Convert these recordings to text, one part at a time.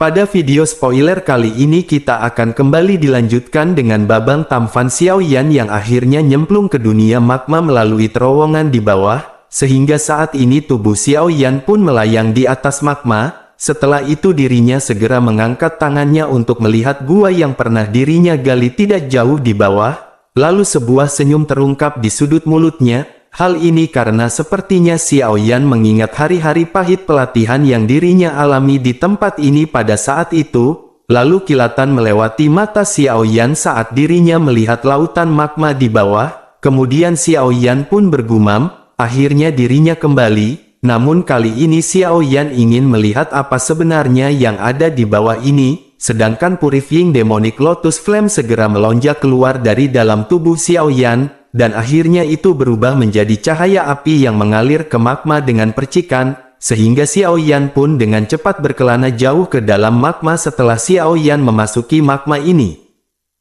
Pada video spoiler kali ini kita akan kembali dilanjutkan dengan Babang Tamfan Xiaoyan yang akhirnya nyemplung ke dunia magma melalui terowongan di bawah, sehingga saat ini tubuh Xiaoyan pun melayang di atas magma. Setelah itu dirinya segera mengangkat tangannya untuk melihat gua yang pernah dirinya gali tidak jauh di bawah, lalu sebuah senyum terungkap di sudut mulutnya. Hal ini karena sepertinya Xiaoyan mengingat hari-hari pahit pelatihan yang dirinya alami di tempat ini pada saat itu. Lalu kilatan melewati mata Xiaoyan saat dirinya melihat lautan magma di bawah. Kemudian Xiaoyan pun bergumam, akhirnya dirinya kembali. Namun kali ini Xiaoyan ingin melihat apa sebenarnya yang ada di bawah ini. Sedangkan Purifying Demonic Lotus Flame segera melonjak keluar dari dalam tubuh Xiaoyan. Dan akhirnya itu berubah menjadi cahaya api yang mengalir ke magma dengan percikan, sehingga Xiaoyan pun dengan cepat berkelana jauh ke dalam magma setelah Xiaoyan memasuki magma ini.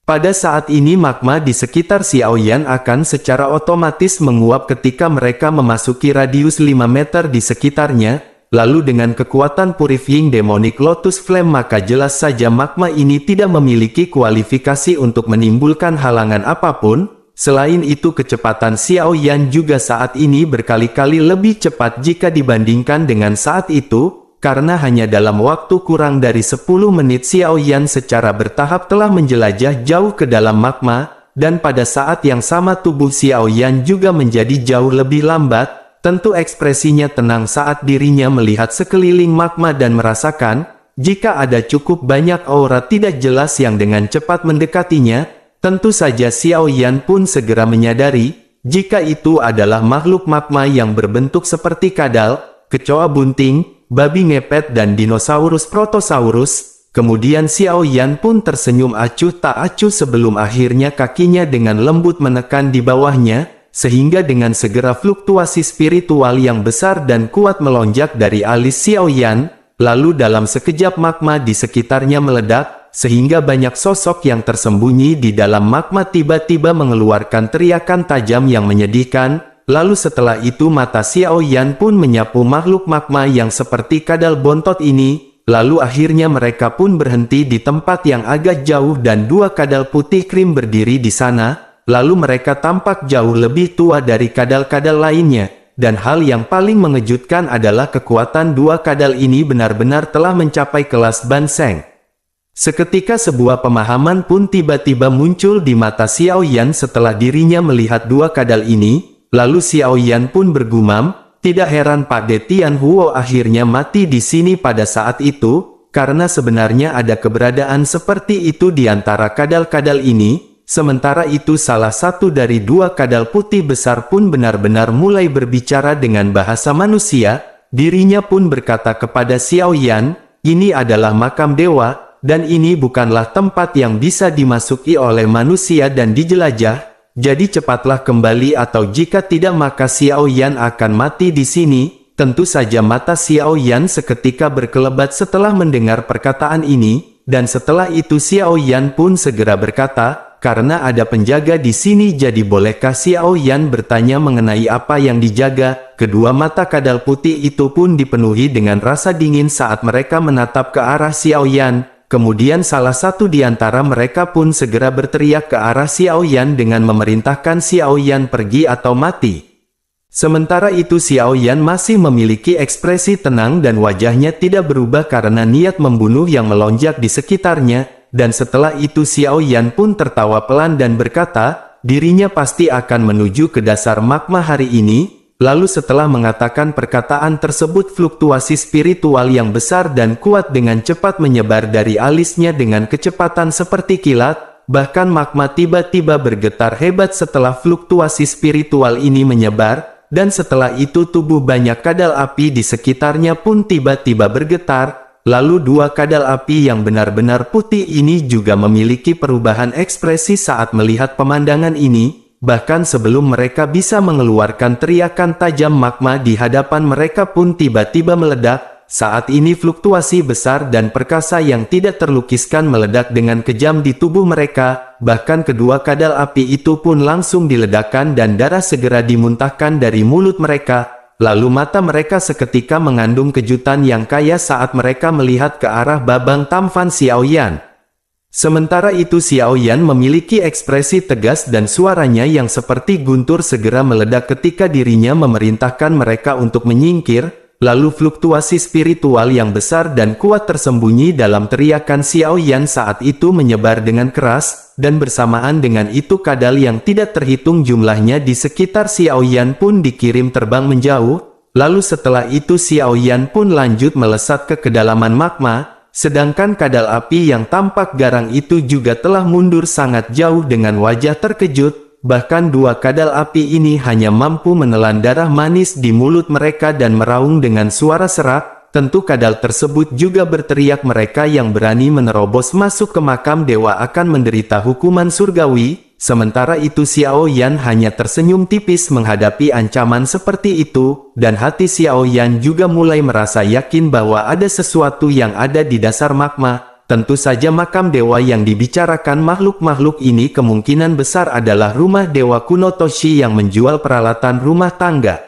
Pada saat ini magma di sekitar Xiaoyan akan secara otomatis menguap ketika mereka memasuki radius 5 meter di sekitarnya, lalu dengan kekuatan Purifying Demonic Lotus Flame maka jelas saja magma ini tidak memiliki kualifikasi untuk menimbulkan halangan apapun. Selain itu kecepatan Xiaoyan juga saat ini berkali-kali lebih cepat jika dibandingkan dengan saat itu, karena hanya dalam waktu kurang dari 10 menit Xiaoyan secara bertahap telah menjelajah jauh ke dalam magma, dan pada saat yang sama tubuh Xiaoyan juga menjadi jauh lebih lambat. Tentu ekspresinya tenang saat dirinya melihat sekeliling magma dan merasakan, jika ada cukup banyak aura tidak jelas yang dengan cepat mendekatinya. Tentu saja Xiaoyan pun segera menyadari, jika itu adalah makhluk magma yang berbentuk seperti kadal, kecoa bunting, babi ngepet dan dinosaurus protosaurus. Kemudian Xiaoyan pun tersenyum acuh tak acuh sebelum akhirnya kakinya dengan lembut menekan di bawahnya, sehingga dengan segera fluktuasi spiritual yang besar dan kuat melonjak dari alis Xiaoyan, lalu dalam sekejap magma di sekitarnya meledak, sehingga banyak sosok yang tersembunyi di dalam magma tiba-tiba mengeluarkan teriakan tajam yang menyedihkan. Lalu setelah itu mata Xiaoyan pun menyapu makhluk magma yang seperti kadal bontot ini. Lalu akhirnya mereka pun berhenti di tempat yang agak jauh dan dua kadal putih krim berdiri di sana. Lalu mereka tampak jauh lebih tua dari kadal-kadal lainnya. Dan hal yang paling mengejutkan adalah kekuatan dua kadal ini benar-benar telah mencapai kelas Ban Sheng. Seketika sebuah pemahaman pun tiba-tiba muncul di mata Xiaoyan setelah dirinya melihat dua kadal ini. Lalu Xiaoyan pun bergumam, tidak heran Pak De Tianhuo akhirnya mati di sini pada saat itu, karena sebenarnya ada keberadaan seperti itu di antara kadal-kadal ini. Sementara itu salah satu dari dua kadal putih besar pun benar-benar mulai berbicara dengan bahasa manusia. Dirinya pun berkata kepada Xiaoyan, ini adalah makam dewa. Dan ini bukanlah tempat yang bisa dimasuki oleh manusia dan dijelajah, jadi cepatlah kembali atau jika tidak maka Xiaoyan akan mati di sini. Tentu saja mata Xiaoyan seketika berkelebat setelah mendengar perkataan ini, dan setelah itu Xiaoyan pun segera berkata, karena ada penjaga di sini jadi bolehkah Xiaoyan bertanya mengenai apa yang dijaga. Kedua mata kadal putih itu pun dipenuhi dengan rasa dingin saat mereka menatap ke arah Xiaoyan. Kemudian salah satu di antara mereka pun segera berteriak ke arah Xiaoyan dengan memerintahkan Xiaoyan pergi atau mati. Sementara itu Xiaoyan masih memiliki ekspresi tenang dan wajahnya tidak berubah karena niat membunuh yang melonjak di sekitarnya. Dan setelah itu Xiaoyan pun tertawa pelan dan berkata, dirinya pasti akan menuju ke dasar magma hari ini. Lalu setelah mengatakan perkataan tersebut fluktuasi spiritual yang besar dan kuat dengan cepat menyebar dari alisnya dengan kecepatan seperti kilat. Bahkan magma tiba-tiba bergetar hebat setelah fluktuasi spiritual ini menyebar. Dan setelah itu tubuh banyak kadal api di sekitarnya pun tiba-tiba bergetar. Lalu dua kadal api yang benar-benar putih ini juga memiliki perubahan ekspresi saat melihat pemandangan ini. Bahkan sebelum mereka bisa mengeluarkan teriakan tajam magma di hadapan mereka pun tiba-tiba meledak. Saat ini fluktuasi besar dan perkasa yang tidak terlukiskan meledak dengan kejam di tubuh mereka. Bahkan kedua kadal api itu pun langsung diledakkan dan darah segera dimuntahkan dari mulut mereka. lalu mata mereka seketika mengandung kejutan yang kaya saat mereka melihat ke arah Babang Tampan Xiaoyan. Sementara itu Xiaoyan memiliki ekspresi tegas dan suaranya yang seperti guntur segera meledak ketika dirinya memerintahkan mereka untuk menyingkir, lalu fluktuasi spiritual yang besar dan kuat tersembunyi dalam teriakan Xiaoyan saat itu menyebar dengan keras, dan bersamaan dengan itu kadal yang tidak terhitung jumlahnya di sekitar Xiaoyan pun dikirim terbang menjauh, lalu setelah itu Xiaoyan pun lanjut melesat ke kedalaman magma. Sedangkan kadal api yang tampak garang itu juga telah mundur sangat jauh dengan wajah terkejut, bahkan dua kadal api ini hanya mampu menelan darah manis di mulut mereka dan meraung dengan suara serak. Tentu kadal tersebut juga berteriak mereka yang berani menerobos masuk ke makam dewa akan menderita hukuman surgawi. Sementara itu Xiaoyan hanya tersenyum tipis menghadapi ancaman seperti itu, dan hati Xiaoyan juga mulai merasa yakin bahwa ada sesuatu yang ada di dasar magma. Tentu saja makam dewa yang dibicarakan makhluk-makhluk ini kemungkinan besar adalah rumah dewa kuno Toshi yang menjual peralatan rumah tangga.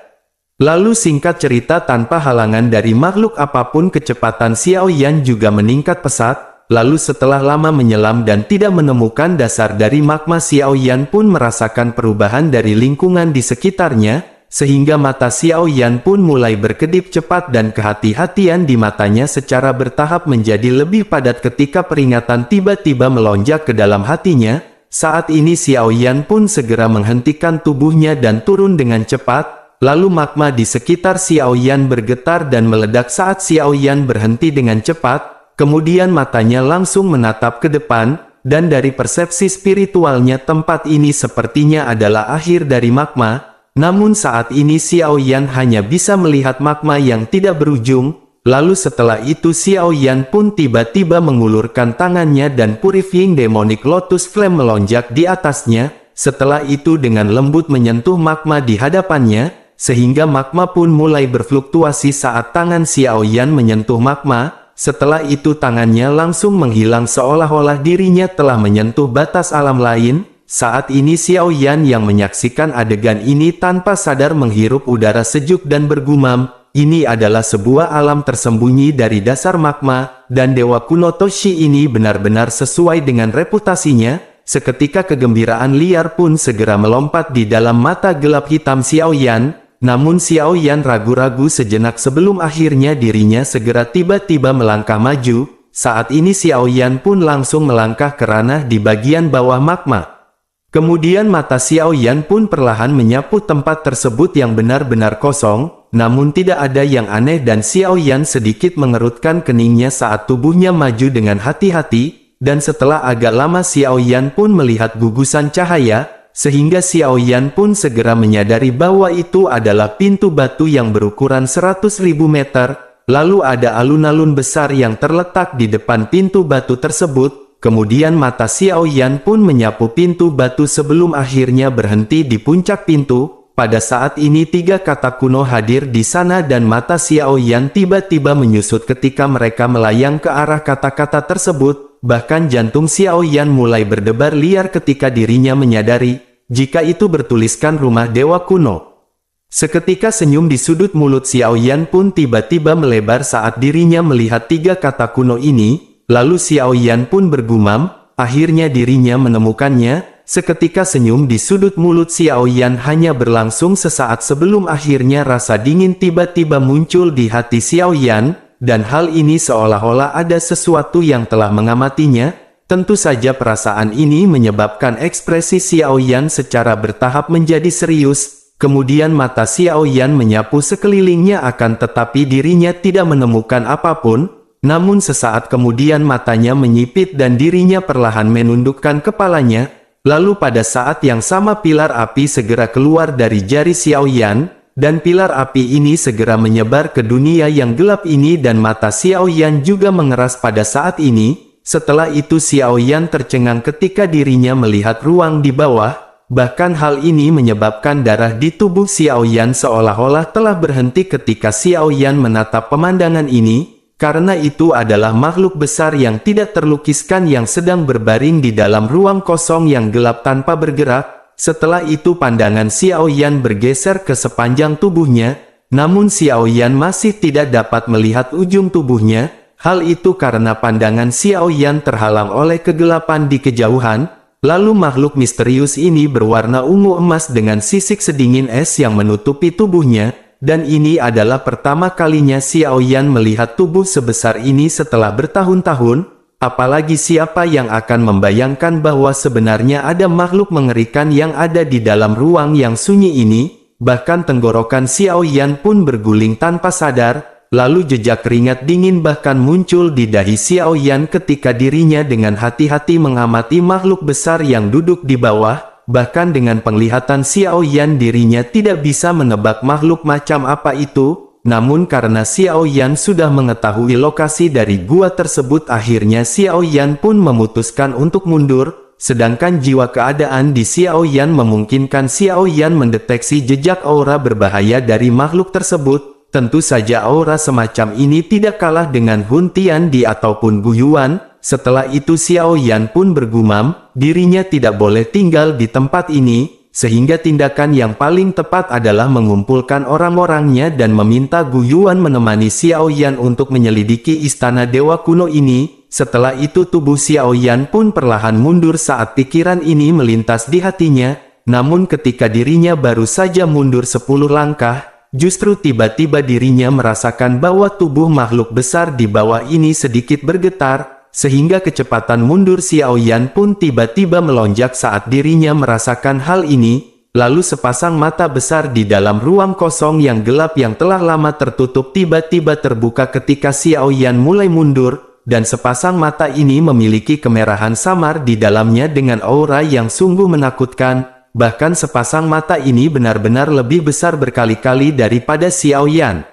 Lalu singkat cerita tanpa halangan dari makhluk apapun kecepatan Xiaoyan juga meningkat pesat. Lalu setelah lama menyelam dan tidak menemukan dasar dari magma, Xiaoyan pun merasakan perubahan dari lingkungan di sekitarnya, sehingga mata Xiaoyan pun mulai berkedip cepat dan kehati-hatian di matanya secara bertahap menjadi lebih padat ketika peringatan tiba-tiba melonjak ke dalam hatinya. Saat ini Xiaoyan pun segera menghentikan tubuhnya dan turun dengan cepat, lalu magma di sekitar Xiaoyan bergetar dan meledak saat Xiaoyan berhenti dengan cepat. Kemudian matanya langsung menatap ke depan, dan dari persepsi spiritualnya tempat ini sepertinya adalah akhir dari magma. Namun saat ini Xiaoyan hanya bisa melihat magma yang tidak berujung. Lalu setelah itu Xiaoyan pun tiba-tiba mengulurkan tangannya dan Purifying Demonic Lotus Flame melonjak di atasnya. Setelah itu dengan lembut menyentuh magma di hadapannya, sehingga magma pun mulai berfluktuasi saat tangan Xiaoyan menyentuh magma. Setelah itu tangannya langsung menghilang seolah-olah dirinya telah menyentuh batas alam lain. Saat ini Xiaoyan yang menyaksikan adegan ini tanpa sadar menghirup udara sejuk dan bergumam, ini adalah sebuah alam tersembunyi dari dasar magma, dan dewa kuno Toshi ini benar-benar sesuai dengan reputasinya. Seketika kegembiraan liar pun segera melompat di dalam mata gelap hitam Xiaoyan. Namun Xiaoyan ragu-ragu sejenak sebelum akhirnya dirinya segera tiba-tiba melangkah maju. Saat ini Xiaoyan pun langsung melangkah ke ranah di bagian bawah magma. Kemudian mata Xiaoyan pun perlahan menyapu tempat tersebut yang benar-benar kosong. Namun tidak ada yang aneh dan Xiaoyan sedikit mengerutkan keningnya saat tubuhnya maju dengan hati-hati. Dan setelah agak lama Xiaoyan pun melihat gugusan cahaya. Sehingga Xiaoyan pun segera menyadari bahwa itu adalah pintu batu yang berukuran 100.000 meter, lalu ada alun-alun besar yang terletak di depan pintu batu tersebut. Kemudian mata Xiaoyan pun menyapu pintu batu sebelum akhirnya berhenti di puncak pintu. Pada saat ini tiga kata kuno hadir di sana dan mata Xiaoyan tiba-tiba menyusut ketika mereka melayang ke arah kata-kata tersebut. Bahkan jantung Xiaoyan mulai berdebar liar ketika dirinya menyadari, jika itu bertuliskan rumah dewa kuno. Seketika senyum di sudut mulut Xiaoyan pun tiba-tiba melebar saat dirinya melihat tiga kata kuno ini, lalu Xiaoyan pun bergumam, akhirnya dirinya menemukannya. Seketika senyum di sudut mulut Xiaoyan hanya berlangsung sesaat sebelum akhirnya rasa dingin tiba-tiba muncul di hati Xiaoyan. Dan hal ini seolah-olah ada sesuatu yang telah mengamatinya. Tentu saja perasaan ini menyebabkan ekspresi Xiaoyan secara bertahap menjadi serius. Kemudian mata Xiaoyan menyapu sekelilingnya akan tetapi dirinya tidak menemukan apapun. Namun sesaat kemudian matanya menyipit dan dirinya perlahan menundukkan kepalanya. Lalu pada saat yang sama pilar api segera keluar dari jari Xiaoyan. Dan pilar api ini segera menyebar ke dunia yang gelap ini dan mata Xiaoyan juga mengeras pada saat ini. Setelah itu Xiaoyan tercengang ketika dirinya melihat ruang di bawah. Bahkan hal ini menyebabkan darah di tubuh Xiaoyan seolah-olah telah berhenti ketika Xiaoyan menatap pemandangan ini. Karena itu adalah makhluk besar yang tidak terlukiskan yang sedang berbaring di dalam ruang kosong yang gelap tanpa bergerak. Setelah itu pandangan Xiaoyan bergeser ke sepanjang tubuhnya, Namun Xiao Yan masih tidak dapat melihat ujung tubuhnya. Hal itu karena pandangan Xiao Yan terhalang oleh kegelapan di kejauhan. Lalu makhluk misterius ini berwarna ungu emas dengan sisik sedingin es yang menutupi tubuhnya. Dan ini adalah pertama kalinya Xiao Yan melihat tubuh sebesar ini setelah bertahun-tahun. Apalagi siapa yang akan membayangkan bahwa sebenarnya ada makhluk mengerikan yang ada di dalam ruang yang sunyi ini. Bahkan tenggorokan Xiao Yan pun berguling tanpa sadar. Lalu jejak keringat dingin bahkan muncul di dahi Xiao Yan ketika dirinya dengan hati-hati mengamati makhluk besar yang duduk di bawah. Bahkan dengan penglihatan Xiao Yan dirinya tidak bisa menebak makhluk macam apa itu. Namun karena Xiao Yan sudah mengetahui lokasi dari gua tersebut, akhirnya Xiao Yan pun memutuskan untuk mundur. Sedangkan jiwa keadaan di Xiao Yan memungkinkan Xiao Yan mendeteksi jejak aura berbahaya dari makhluk tersebut. Tentu saja aura semacam ini tidak kalah dengan Hun Tiandi ataupun Gu Yuan. Setelah itu Xiao Yan pun bergumam, dirinya tidak boleh tinggal di tempat ini, sehingga tindakan yang paling tepat adalah mengumpulkan orang-orangnya dan meminta Gu Yuan menemani Xiao Yan untuk menyelidiki istana dewa kuno ini. Setelah itu tubuh Xiao Yan pun perlahan mundur saat pikiran ini melintas di hatinya. Namun ketika dirinya baru saja mundur 10 langkah, justru tiba-tiba dirinya merasakan bahwa tubuh makhluk besar di bawah ini sedikit bergetar. Sehingga kecepatan mundur Xiao Yan pun tiba-tiba melonjak saat dirinya merasakan hal ini. Lalu sepasang mata besar di dalam ruang kosong yang gelap yang telah lama tertutup tiba-tiba terbuka ketika Xiao Yan mulai mundur. Dan sepasang mata ini memiliki kemerahan samar di dalamnya dengan aura yang sungguh menakutkan. Bahkan sepasang mata ini benar-benar lebih besar berkali-kali daripada Xiao Yan.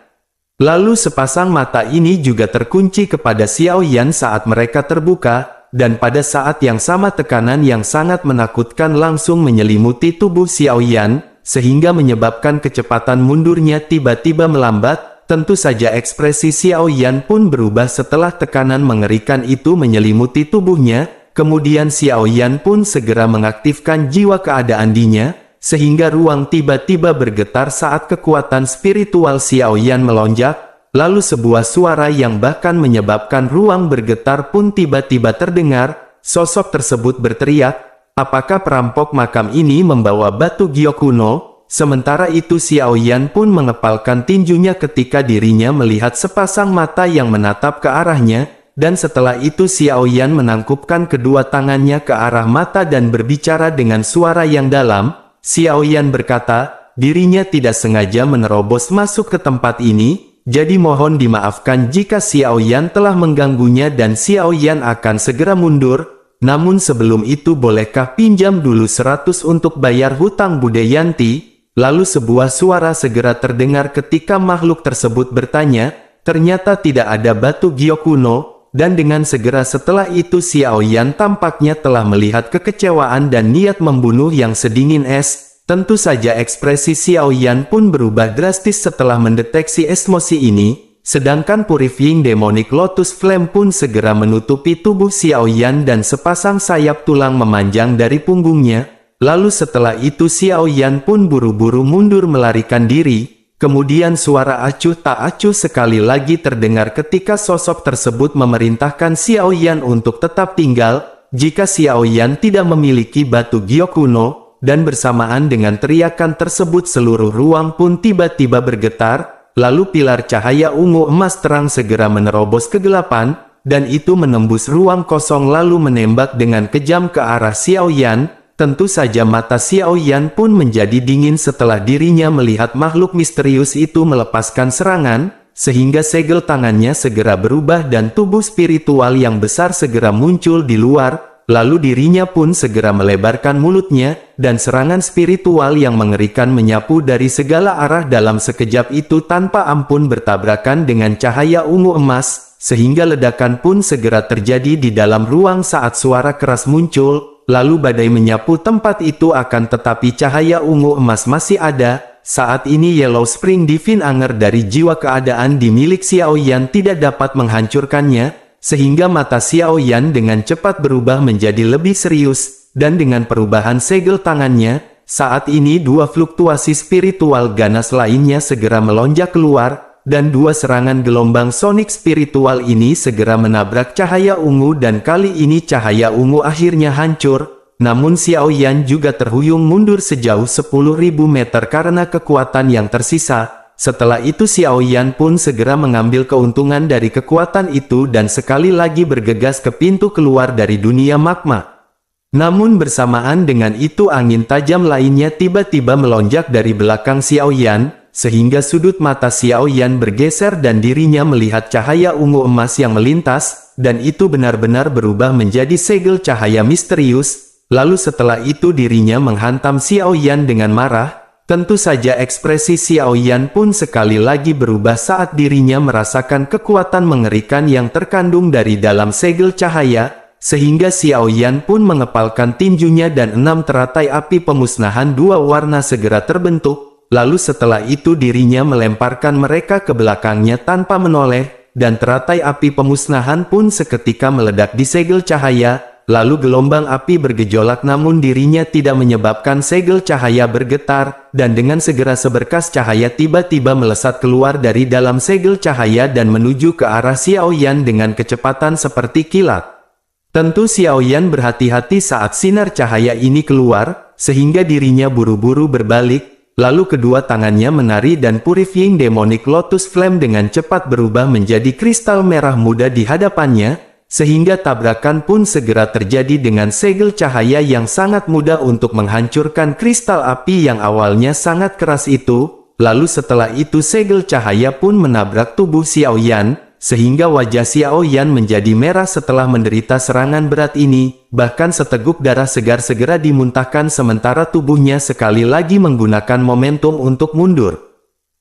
Lalu sepasang mata ini juga terkunci kepada Xiao Yan saat mereka terbuka, dan pada saat yang sama tekanan yang sangat menakutkan langsung menyelimuti tubuh Xiao Yan, sehingga menyebabkan kecepatan mundurnya tiba-tiba melambat. Tentu saja ekspresi Xiao Yan pun berubah setelah tekanan mengerikan itu menyelimuti tubuhnya. Kemudian Xiao Yan pun segera mengaktifkan jiwa keadaan dinya, sehingga ruang tiba-tiba bergetar saat kekuatan spiritual Xiao Yan melonjak. Lalu sebuah suara yang bahkan menyebabkan ruang bergetar pun tiba-tiba terdengar. Sosok tersebut berteriak, "Apakah perampok makam ini membawa batu giok kuno?" Sementara itu Xiao Yan pun mengepalkan tinjunya ketika dirinya melihat sepasang mata yang menatap ke arahnya. Dan setelah itu Xiao Yan menangkupkan kedua tangannya ke arah mata dan berbicara dengan suara yang dalam. Xiao Yan berkata, dirinya tidak sengaja menerobos masuk ke tempat ini, jadi mohon dimaafkan jika Xiao Yan telah mengganggunya dan Xiao Yan akan segera mundur. Namun sebelum itu bolehkah pinjam dulu 100 untuk bayar hutang Bude Yanti? Lalu sebuah suara segera terdengar ketika makhluk tersebut bertanya, ternyata tidak ada batu giok kuno, dan dengan segera setelah itu Xiao Yan tampaknya telah melihat kekecewaan dan niat membunuh yang sedingin es. Tentu saja ekspresi Xiao Yan pun berubah drastis setelah mendeteksi emosi ini, sedangkan Purifying Demonic Lotus Flame pun segera menutupi tubuh Xiao Yan dan sepasang sayap tulang memanjang dari punggungnya. Lalu setelah itu Xiao Yan pun buru-buru mundur melarikan diri. Kemudian suara acuh tak acuh sekali lagi terdengar ketika sosok tersebut memerintahkan Xiao Yan untuk tetap tinggal, jika Xiao Yan tidak memiliki batu giok kuno. Dan bersamaan dengan teriakan tersebut seluruh ruang pun tiba-tiba bergetar, lalu pilar cahaya ungu emas terang segera menerobos kegelapan, dan itu menembus ruang kosong lalu menembak dengan kejam ke arah Xiao Yan. Tentu saja mata Xiao Yan pun menjadi dingin setelah dirinya melihat makhluk misterius itu melepaskan serangan, sehingga segel tangannya segera berubah dan tubuh spiritual yang besar segera muncul di luar, lalu dirinya pun segera melebarkan mulutnya, dan serangan spiritual yang mengerikan menyapu dari segala arah dalam sekejap itu tanpa ampun bertabrakan dengan cahaya ungu emas, sehingga ledakan pun segera terjadi di dalam ruang saat suara keras muncul. Lalu badai menyapu tempat itu akan tetapi cahaya ungu emas masih ada. Saat ini Yellow Spring Divine Anger dari jiwa keadaan di milik Xiao Yan tidak dapat menghancurkannya, sehingga mata Xiao Yan dengan cepat berubah menjadi lebih serius, dan dengan perubahan segel tangannya, saat ini dua fluktuasi spiritual ganas lainnya segera melonjak keluar, dan dua serangan gelombang sonik spiritual ini segera menabrak cahaya ungu dan kali ini cahaya ungu akhirnya hancur, namun Xiao Yan juga terhuyung mundur sejauh 10.000 meter karena kekuatan yang tersisa. Setelah itu Xiao Yan pun segera mengambil keuntungan dari kekuatan itu dan sekali lagi bergegas ke pintu keluar dari dunia magma. Namun bersamaan dengan itu angin tajam lainnya tiba-tiba melonjak dari belakang Xiao Yan, sehingga sudut mata Xiao Yan bergeser dan dirinya melihat cahaya ungu emas yang melintas, dan itu benar-benar berubah menjadi segel cahaya misterius. Lalu setelah itu dirinya menghantam Xiao Yan dengan marah. Tentu saja ekspresi Xiao Yan pun sekali lagi berubah saat dirinya merasakan kekuatan mengerikan yang terkandung dari dalam segel cahaya, sehingga Xiao Yan pun mengepalkan tinjunya dan 6 teratai api pemusnahan dua warna segera terbentuk, lalu setelah itu dirinya melemparkan mereka ke belakangnya tanpa menoleh, dan teratai api pemusnahan pun seketika meledak di segel cahaya. Lalu gelombang api bergejolak namun dirinya tidak menyebabkan segel cahaya bergetar, dan dengan segera seberkas cahaya tiba-tiba melesat keluar dari dalam segel cahaya dan menuju ke arah Xiao Yan dengan kecepatan seperti kilat. Tentu Xiao Yan berhati-hati saat sinar cahaya ini keluar, sehingga dirinya buru-buru berbalik, lalu kedua tangannya menari dan Purifying Demonic Lotus Flame dengan cepat berubah menjadi kristal merah muda di hadapannya, sehingga tabrakan pun segera terjadi dengan segel cahaya yang sangat mudah untuk menghancurkan kristal api yang awalnya sangat keras itu. Lalu setelah itu segel cahaya pun menabrak tubuh Xiao Yan, sehingga wajah Xiao Yan menjadi merah setelah menderita serangan berat ini. Bahkan seteguk darah segar segera dimuntahkan sementara tubuhnya sekali lagi menggunakan momentum untuk mundur.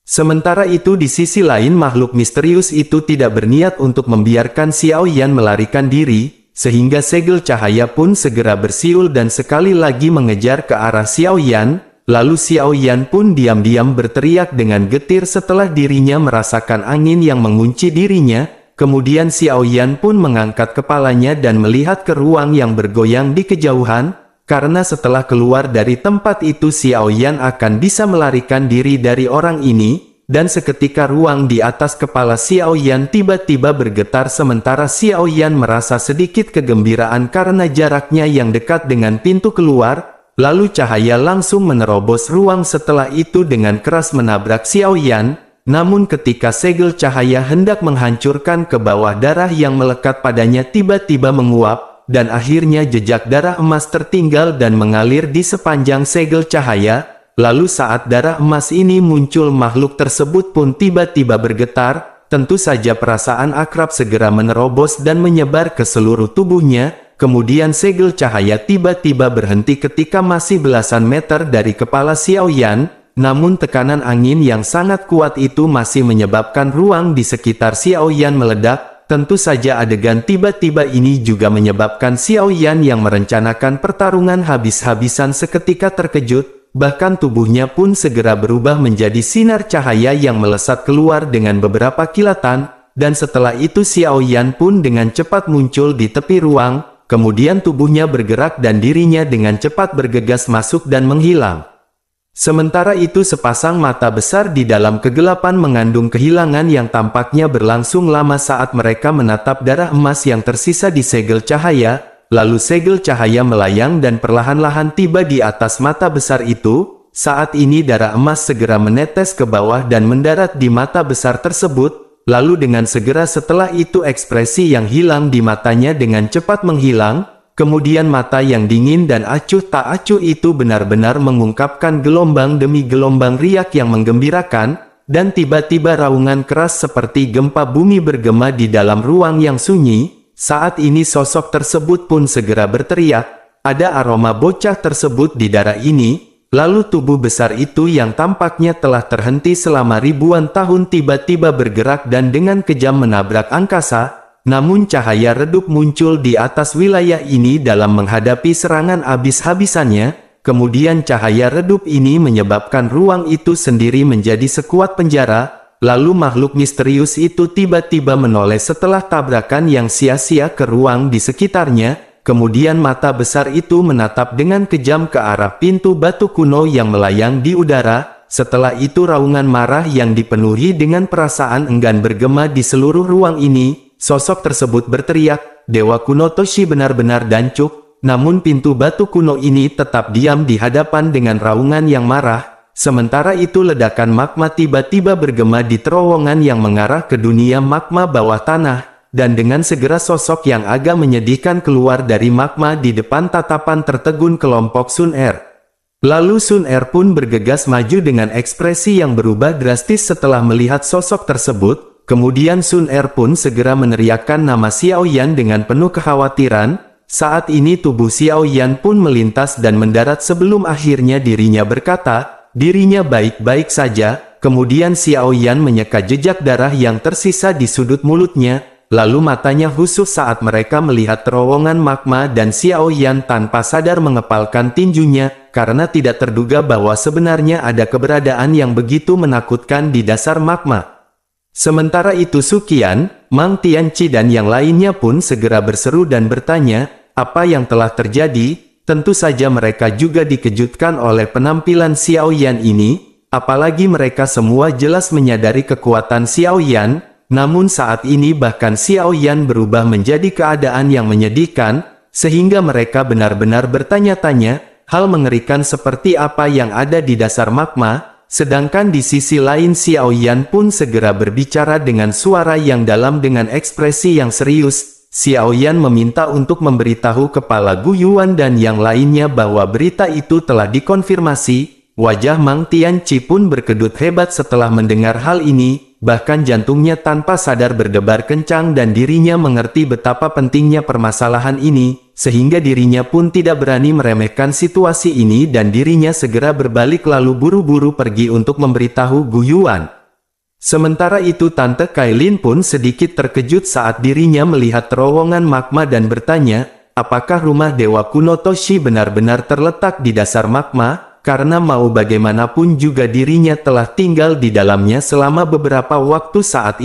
Sementara itu di sisi lain makhluk misterius itu tidak berniat untuk membiarkan Xiao Yan melarikan diri, sehingga segel cahaya pun segera bersiul dan sekali lagi mengejar ke arah Xiao Yan, lalu Xiao Yan pun diam-diam berteriak dengan getir setelah dirinya merasakan angin yang mengunci dirinya, kemudian Xiao Yan pun mengangkat kepalanya dan melihat ke ruang yang bergoyang di kejauhan. Karena setelah keluar dari tempat itu Xiao Yan akan bisa melarikan diri dari orang ini, dan seketika ruang di atas kepala Xiao Yan tiba-tiba bergetar sementara Xiao Yan merasa sedikit kegembiraan karena jaraknya yang dekat dengan pintu keluar, lalu cahaya langsung menerobos ruang setelah itu dengan keras menabrak Xiao Yan, namun ketika segel cahaya hendak menghancurkan ke bawah darah yang melekat padanya tiba-tiba menguap, dan akhirnya jejak darah emas tertinggal dan mengalir di sepanjang segel cahaya. Lalu saat darah emas ini muncul makhluk tersebut pun tiba-tiba bergetar, tentu saja perasaan akrab segera menerobos dan menyebar ke seluruh tubuhnya, kemudian segel cahaya tiba-tiba berhenti ketika masih belasan meter dari kepala Xiao Yan, namun tekanan angin yang sangat kuat itu masih menyebabkan ruang di sekitar Xiao Yan meledak. Tentu saja adegan tiba-tiba ini juga menyebabkan Xiao Yan yang merencanakan pertarungan habis-habisan seketika terkejut, bahkan tubuhnya pun segera berubah menjadi sinar cahaya yang melesat keluar dengan beberapa kilatan, dan setelah itu Xiao Yan pun dengan cepat muncul di tepi ruang, kemudian tubuhnya bergerak dan dirinya dengan cepat bergegas masuk dan menghilang. Sementara itu sepasang mata besar di dalam kegelapan mengandung kehilangan yang tampaknya berlangsung lama saat mereka menatap darah emas yang tersisa di segel cahaya, lalu segel cahaya melayang dan perlahan-lahan tiba di atas mata besar itu. Saat ini darah emas segera menetes ke bawah dan mendarat di mata besar tersebut, lalu dengan segera setelah itu ekspresi yang hilang di matanya dengan cepat menghilang. Kemudian mata yang dingin dan acuh tak acuh itu benar-benar mengungkapkan gelombang demi gelombang riak yang menggembirakan, dan tiba-tiba raungan keras seperti gempa bumi bergema di dalam ruang yang sunyi. Saat ini sosok tersebut pun segera berteriak, ada aroma bocah tersebut di darah ini, lalu tubuh besar itu yang tampaknya telah terhenti selama ribuan tahun tiba-tiba bergerak dan dengan kejam menabrak angkasa. Namun cahaya redup muncul di atas wilayah ini dalam menghadapi serangan habis-habisannya, kemudian cahaya redup ini menyebabkan ruang itu sendiri menjadi sekuat penjara, lalu makhluk misterius itu tiba-tiba menoleh setelah tabrakan yang sia-sia ke ruang di sekitarnya, kemudian mata besar itu menatap dengan kejam ke arah pintu batu kuno yang melayang di udara. Setelah itu raungan marah yang dipenuhi dengan perasaan enggan bergema di seluruh ruang ini. Sosok tersebut berteriak, Dewa kuno Toshi benar-benar dancuk, namun pintu batu kuno ini tetap diam di hadapan dengan raungan yang marah. Sementara itu ledakan magma tiba-tiba bergema di terowongan yang mengarah ke dunia magma bawah tanah, dan dengan segera sosok yang agak menyedihkan keluar dari magma di depan tatapan tertegun kelompok Sun Er. Lalu Sun Er pun bergegas maju dengan ekspresi yang berubah drastis setelah melihat sosok tersebut. Kemudian Sun Er pun segera meneriakkan nama Xiao Yan dengan penuh kekhawatiran. Saat ini tubuh Xiao Yan pun melintas dan mendarat sebelum akhirnya dirinya berkata, dirinya baik-baik saja. Kemudian Xiao Yan menyeka jejak darah yang tersisa di sudut mulutnya. Lalu matanya khusus saat mereka melihat terowongan magma dan Xiao Yan tanpa sadar mengepalkan tinjunya, karena tidak terduga bahwa sebenarnya ada keberadaan yang begitu menakutkan di dasar magma. Sementara itu Suqian, Mang Tianqi dan yang lainnya pun segera berseru dan bertanya, apa yang telah terjadi? Tentu saja mereka juga dikejutkan oleh penampilan Xiao Yan ini, apalagi mereka semua jelas menyadari kekuatan Xiao Yan, namun saat ini bahkan Xiao Yan berubah menjadi keadaan yang menyedihkan, sehingga mereka benar-benar bertanya-tanya, hal mengerikan seperti apa yang ada di dasar magma. Sedangkan di sisi lain Xiao Yan pun segera berbicara dengan suara yang dalam dengan ekspresi yang serius. Xiao Yan meminta untuk memberitahu kepala Gu Yuan dan yang lainnya bahwa berita itu telah dikonfirmasi. Wajah Mang Tianqi pun berkedut hebat setelah mendengar hal ini, bahkan jantungnya tanpa sadar berdebar kencang dan dirinya mengerti betapa pentingnya permasalahan ini, sehingga dirinya pun tidak berani meremehkan situasi ini dan dirinya segera berbalik lalu buru-buru pergi untuk memberitahu Gu Yuan. Sementara itu Tante Kailin pun sedikit terkejut saat dirinya melihat terowongan magma dan bertanya, apakah rumah Dewa kuno Toshi benar-benar terletak di dasar magma? Karena mau bagaimanapun juga dirinya telah tinggal di dalamnya selama beberapa waktu saat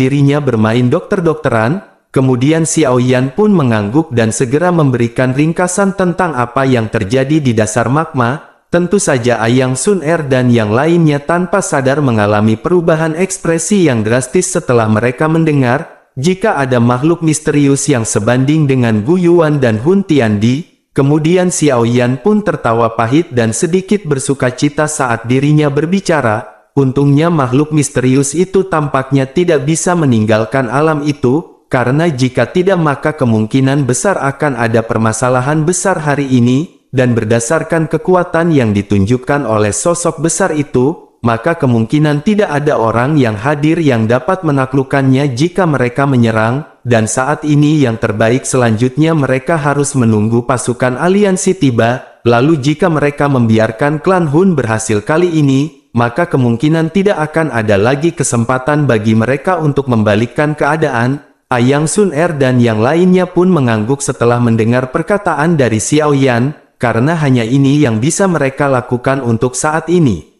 dirinya bermain dokter-dokteran. Kemudian Xiao Yan pun mengangguk dan segera memberikan ringkasan tentang apa yang terjadi di dasar magma. Tentu saja Ayang Sun Er dan yang lainnya tanpa sadar mengalami perubahan ekspresi yang drastis setelah mereka mendengar, jika ada makhluk misterius yang sebanding dengan Gu Yuan dan Hun Tiandi. Kemudian Xiao Yan pun tertawa pahit dan sedikit bersukacita saat dirinya berbicara. Untungnya makhluk misterius itu tampaknya tidak bisa meninggalkan alam itu, karena jika tidak maka kemungkinan besar akan ada permasalahan besar hari ini, dan berdasarkan kekuatan yang ditunjukkan oleh sosok besar itu, maka kemungkinan tidak ada orang yang hadir yang dapat menaklukkannya jika mereka menyerang. Dan saat ini yang terbaik selanjutnya mereka harus menunggu pasukan aliansi tiba. Lalu jika mereka membiarkan klan Hun berhasil kali ini, maka kemungkinan tidak akan ada lagi kesempatan bagi mereka untuk membalikkan keadaan. Ayang Sun Er dan yang lainnya pun mengangguk setelah mendengar perkataan dari Xiao Yan, karena hanya ini yang bisa mereka lakukan untuk saat ini.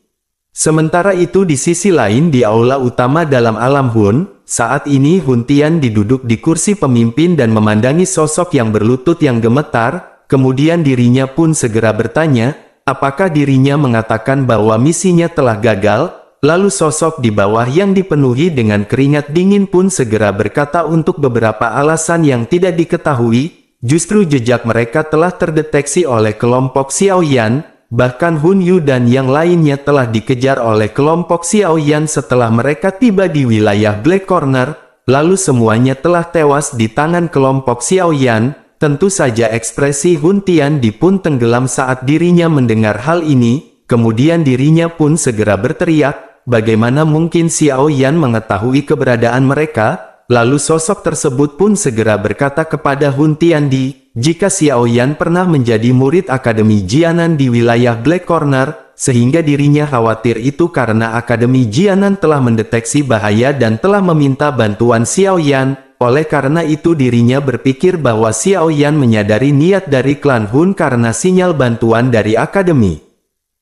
Sementara itu di sisi lain di aula utama dalam alam Hun, saat ini Hun Tian duduk di kursi pemimpin dan memandangi sosok yang berlutut yang gemetar, kemudian dirinya pun segera bertanya, apakah dirinya mengatakan bahwa misinya telah gagal? Lalu sosok di bawah yang dipenuhi dengan keringat dingin pun segera berkata untuk beberapa alasan yang tidak diketahui, justru jejak mereka telah terdeteksi oleh kelompok Xiao Yan. Bahkan Hun Yu dan yang lainnya telah dikejar oleh kelompok Xiao Yan setelah mereka tiba di wilayah Black Corner, lalu semuanya telah tewas di tangan kelompok Xiao Yan. Tentu saja ekspresi Hun Tian pun tenggelam saat dirinya mendengar hal ini, kemudian dirinya pun segera berteriak, bagaimana mungkin Xiao Yan mengetahui keberadaan mereka? Lalu sosok tersebut pun segera berkata kepada Hun Tian jika Xiao Yan pernah menjadi murid Akademi Jianan di wilayah Black Corner, sehingga dirinya khawatir itu karena Akademi Jianan telah mendeteksi bahaya dan telah meminta bantuan Xiao Yan. Oleh karena itu dirinya berpikir bahwa Xiao Yan menyadari niat dari klan Hun karena sinyal bantuan dari Akademi.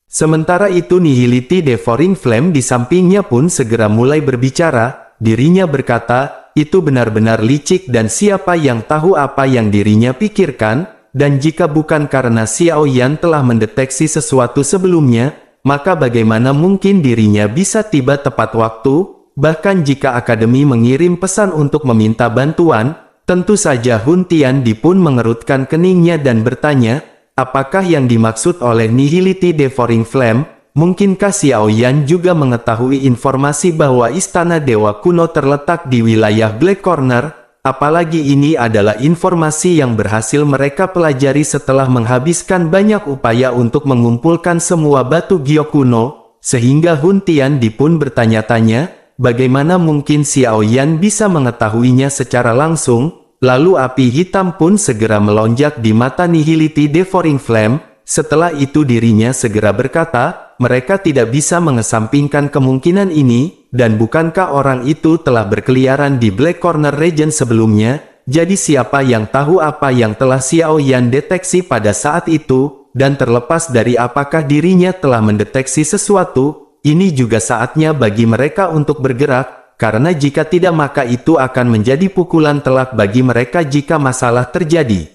Sementara itu Nihility Devouring Flame di sampingnya pun segera mulai berbicara, dirinya berkata, itu benar-benar licik dan siapa yang tahu apa yang dirinya pikirkan, dan jika bukan karena Xiao Yan telah mendeteksi sesuatu sebelumnya, maka bagaimana mungkin dirinya bisa tiba tepat waktu? Bahkan jika Akademi mengirim pesan untuk meminta bantuan, tentu saja Hun Tiandi pun mengerutkan keningnya dan bertanya, apakah yang dimaksud oleh Nihility Devouring Flame? Mungkinkah Xiao Yan juga mengetahui informasi bahwa Istana Dewa Kuno terletak di wilayah Black Corner? Apalagi ini adalah informasi yang berhasil mereka pelajari setelah menghabiskan banyak upaya untuk mengumpulkan semua batu Gyo kuno, sehingga Hun Tiandi pun bertanya-tanya, bagaimana mungkin Xiao Yan bisa mengetahuinya secara langsung? Lalu api hitam pun segera melonjak di mata Nihility Devouring Flame. Setelah itu dirinya segera berkata, mereka tidak bisa mengesampingkan kemungkinan ini, dan bukankah orang itu telah berkeliaran di Black Corner Region sebelumnya? Jadi siapa yang tahu apa yang telah Xiao Yan deteksi pada saat itu, dan terlepas dari apakah dirinya telah mendeteksi sesuatu, ini juga saatnya bagi mereka untuk bergerak, karena jika tidak maka itu akan menjadi pukulan telak bagi mereka jika masalah terjadi.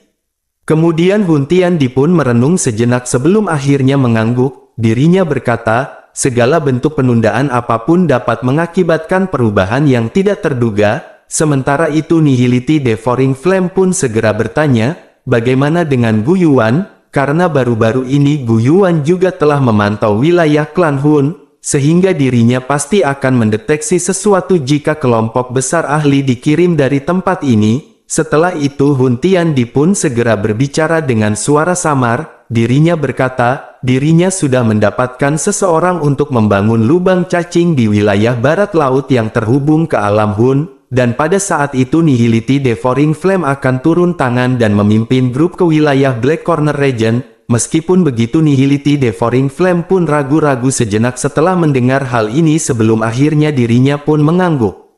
Kemudian Hun Tiandi pun merenung sejenak sebelum akhirnya mengangguk, dirinya berkata, segala bentuk penundaan apapun dapat mengakibatkan perubahan yang tidak terduga. Sementara itu Nihility Devouring Flame pun segera bertanya, bagaimana dengan Gu Yuan? Karena baru-baru ini Gu Yuan juga telah memantau wilayah klan Hun, sehingga dirinya pasti akan mendeteksi sesuatu jika kelompok besar ahli dikirim dari tempat ini. Setelah itu Hun Tiandi pun segera berbicara dengan suara samar, dirinya berkata, dirinya sudah mendapatkan seseorang untuk membangun lubang cacing di wilayah barat laut yang terhubung ke alam Hun, dan pada saat itu Nihility Devouring Flame akan turun tangan dan memimpin grup ke wilayah Black Corner Region. Meskipun begitu Nihility Devouring Flame pun ragu-ragu sejenak setelah mendengar hal ini sebelum akhirnya dirinya pun mengangguk.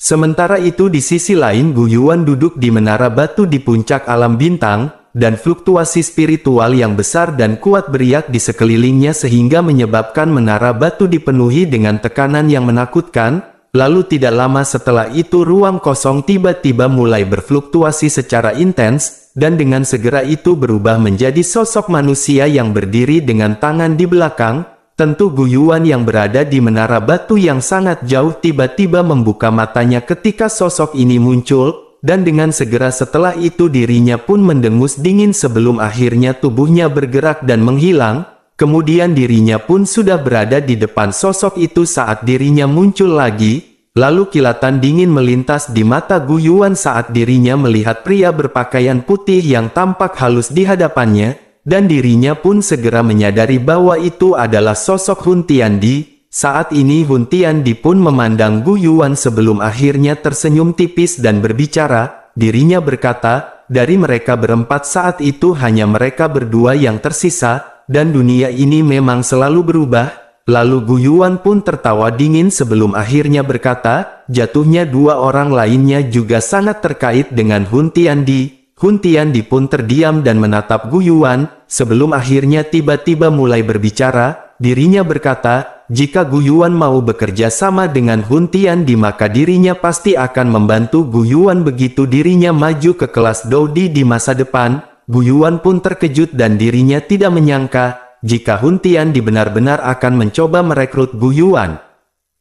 Sementara itu di sisi lain Gu Yuan duduk di menara batu di puncak alam bintang, dan fluktuasi spiritual yang besar dan kuat beriak di sekelilingnya sehingga menyebabkan menara batu dipenuhi dengan tekanan yang menakutkan. Lalu tidak lama setelah itu ruang kosong tiba-tiba mulai berfluktuasi secara intens, dan dengan segera itu berubah menjadi sosok manusia yang berdiri dengan tangan di belakang. Tentu Gu Yuan yang berada di menara batu yang sangat jauh tiba-tiba membuka matanya ketika sosok ini muncul, dan dengan segera setelah itu dirinya pun mendengus dingin sebelum akhirnya tubuhnya bergerak dan menghilang. Kemudian dirinya pun sudah berada di depan sosok itu saat dirinya muncul lagi, lalu kilatan dingin melintas di mata Gu Yuan saat dirinya melihat pria berpakaian putih yang tampak halus di hadapannya. Dan dirinya pun segera menyadari bahwa itu adalah sosok Hun Tiandi. Saat ini Hun Tiandi pun memandang Gu Yuan sebelum akhirnya tersenyum tipis dan berbicara. Dirinya berkata, dari mereka berempat saat itu hanya mereka berdua yang tersisa, dan dunia ini memang selalu berubah. Lalu Gu Yuan pun tertawa dingin sebelum akhirnya berkata, jatuhnya dua orang lainnya juga sangat terkait dengan Hun Tiandi. Hun Tiandi pun terdiam dan menatap Gu Yuan, sebelum akhirnya tiba-tiba mulai berbicara. Dirinya berkata, jika Gu Yuan mau bekerja sama dengan Hun Tiandi maka dirinya pasti akan membantu Gu Yuan. Begitu dirinya maju ke kelas Doudi di masa depan, Gu Yuan pun terkejut dan dirinya tidak menyangka, jika Hun Tiandi benar-benar akan mencoba merekrut Gu Yuan.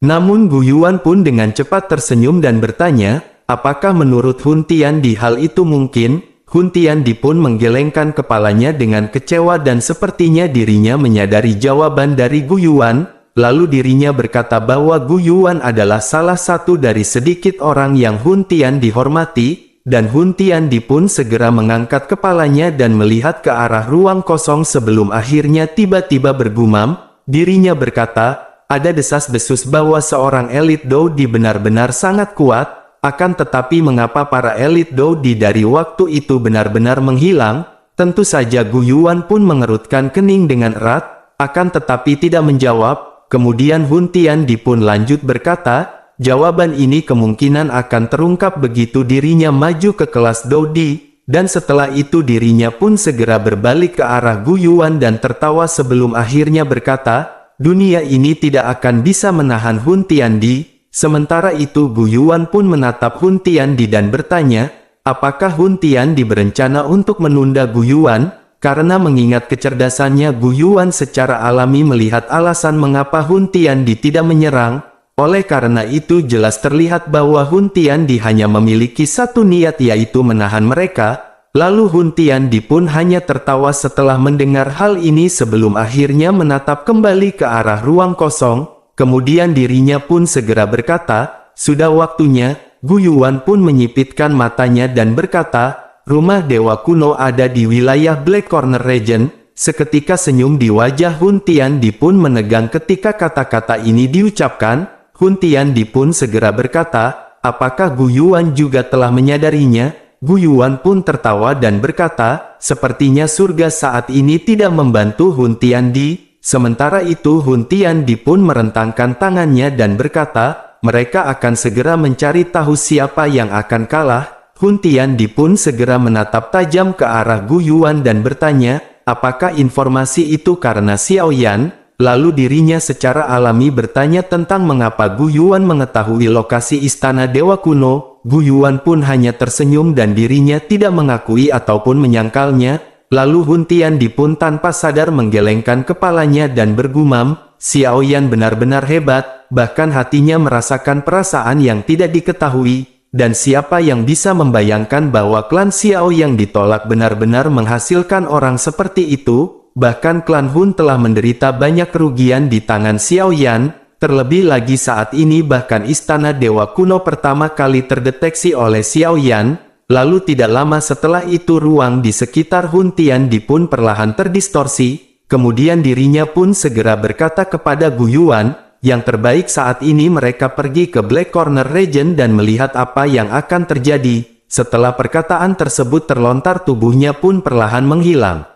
Namun Gu Yuan pun dengan cepat tersenyum dan bertanya, apakah menurut Hun Tiandi hal itu mungkin? Hun Tiandi pun menggelengkan kepalanya dengan kecewa dan sepertinya dirinya menyadari jawaban dari Gu Yuan. Lalu dirinya berkata bahwa Gu Yuan adalah salah satu dari sedikit orang yang Hun Tiandi hormati, dan Hun Tiandi pun segera mengangkat kepalanya dan melihat ke arah ruang kosong sebelum akhirnya tiba-tiba bergumam. Dirinya berkata, ada desas-desus bahwa seorang elit Doudi benar-benar sangat kuat. Akan tetapi mengapa para elit Doudi dari waktu itu benar-benar menghilang? Tentu saja Gu Yuan pun mengerutkan kening dengan erat, akan tetapi tidak menjawab. Kemudian Hun Tiandi pun lanjut berkata, jawaban ini kemungkinan akan terungkap begitu dirinya maju ke kelas Doudi, dan setelah itu dirinya pun segera berbalik ke arah Gu Yuan dan tertawa sebelum akhirnya berkata, dunia ini tidak akan bisa menahan Hun Tiandi. Sementara itu Gu Yuan pun menatap Hun Tiandi dan bertanya, apakah Hun Tiandi berencana untuk menunda Gu Yuan? Karena mengingat kecerdasannya Gu Yuan secara alami melihat alasan mengapa Hun Tiandi tidak menyerang. Oleh karena itu jelas terlihat bahwa Hun Tiandi hanya memiliki satu niat, yaitu menahan mereka. Lalu Hun Tiandi pun hanya tertawa setelah mendengar hal ini sebelum akhirnya menatap kembali ke arah ruang kosong. Kemudian dirinya pun segera berkata, sudah waktunya. Gu Yuan pun menyipitkan matanya dan berkata, rumah dewa kuno ada di wilayah Black Corner Region. Seketika senyum di wajah Hun Tiandi pun menegang ketika kata-kata ini diucapkan. Hun Tiandi pun segera berkata, apakah Gu Yuan juga telah menyadarinya? Gu Yuan pun tertawa dan berkata, sepertinya surga saat ini tidak membantu Hun Tiandi. Sementara itu Hun Tiandi pun merentangkan tangannya dan berkata, mereka akan segera mencari tahu siapa yang akan kalah. Hun Tiandi pun segera menatap tajam ke arah Gu Yuan dan bertanya, apakah informasi itu karena Xiao Yan? Lalu dirinya secara alami bertanya tentang mengapa Gu Yuan mengetahui lokasi istana dewa kuno. Gu Yuan pun hanya tersenyum dan dirinya tidak mengakui ataupun menyangkalnya. Lalu Hun Tiandi pun tanpa sadar menggelengkan kepalanya dan bergumam, Xiao Yan benar-benar hebat, bahkan hatinya merasakan perasaan yang tidak diketahui. Dan siapa yang bisa membayangkan bahwa klan Xiao yang ditolak benar-benar menghasilkan orang seperti itu? Bahkan klan Hun telah menderita banyak kerugian di tangan Xiao Yan. Terlebih lagi saat ini bahkan istana dewa kuno pertama kali terdeteksi oleh Xiao Yan. Lalu tidak lama setelah itu ruang di sekitar Hun Tiandi pun perlahan terdistorsi. Kemudian dirinya pun segera berkata kepada Gu Yuan, yang terbaik saat ini mereka pergi ke Black Corner Region dan melihat apa yang akan terjadi. Setelah perkataan tersebut terlontar tubuhnya pun perlahan menghilang.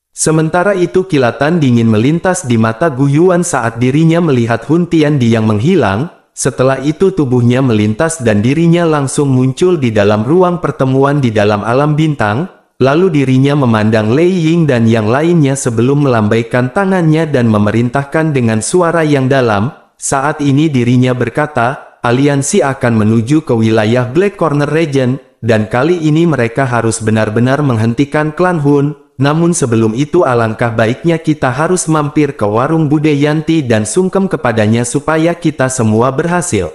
Sementara itu kilatan dingin melintas di mata Gu Yuan saat dirinya melihat Hun Tiandi yang menghilang. Setelah itu tubuhnya melintas dan dirinya langsung muncul di dalam ruang pertemuan di dalam alam bintang. Lalu dirinya memandang Lei Ying dan yang lainnya sebelum melambaikan tangannya dan memerintahkan dengan suara yang dalam. Saat ini dirinya berkata, aliansi akan menuju ke wilayah Black Corner Region. Dan kali ini mereka harus benar-benar menghentikan klan Hun. Namun sebelum itu alangkah baiknya kita harus mampir ke warung Bude Yanti dan sungkem kepadanya supaya kita semua berhasil.